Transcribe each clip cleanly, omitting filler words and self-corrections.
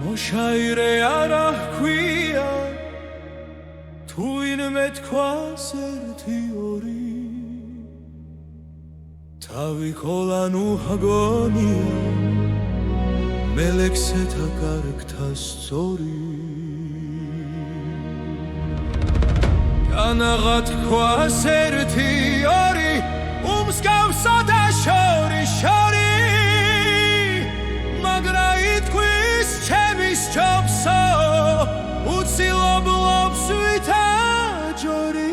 მოშაირე არა ჰქვია თუ ვინმე თქვას ერთი ორი თავი ხოლანუ ჰგონია მელექსეთა კარგთა სწორი განაღა თქვას ერთი ორი უმსგავსა და შორი მაგრა იტყვის ჩემის ჯობსო უცილობლობს ვითა ჯორი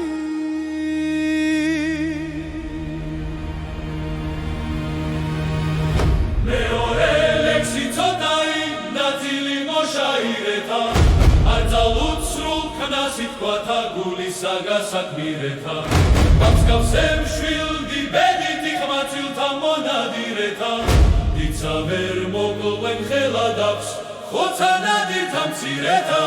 მეორე ლექსი ცოტაი ნაწილი მოშაირეთა არ ძალუცრულ ქნას ითქვათა გულისა გასაქმირეთა მსგავს ემშვილდი ბედითი ხმაცილთა მონადირეთა დიცა ვერ მოკლენ ხელად აქვს ხოცა ნადირთა მცირეთა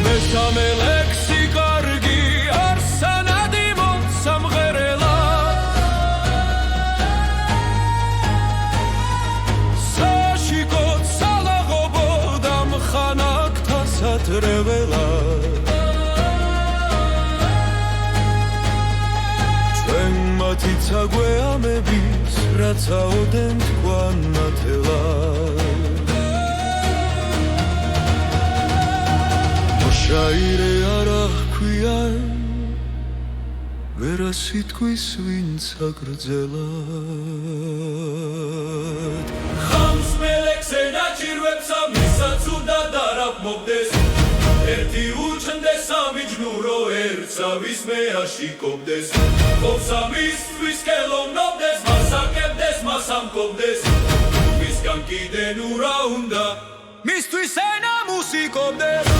მესამე ლექსი კარგი არსანადი მოსამღერელა საშიკო სალაღობო და მხანაკთა სატრეველა ჩვენ მათი ცაგვეამების რაცაოდენ თქვან ნათელა მოშაირე არა ჰქვია ვერა სიტყვის ვინც აგრძელად ხამს მელექსე დაჭირვებსა მისაც უნდა არ მოგდეს ერთი უჩნდეს სამიჯნურო ერთსავის მეაში კობდეს ყოფსა მისთვის კელოვნობდეს მასაკებდეს მასამკობდეს მისგან კიდენ ურა უნდა მისთვის ენა მუსიკობდეს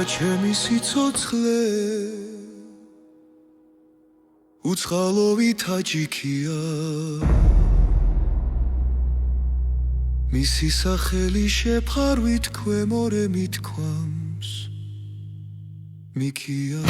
ჩემი სიცოცხლე უცხალოვით აჯიქია მისი სახელი შეფარვით ქვემორე მithქვამს მიქია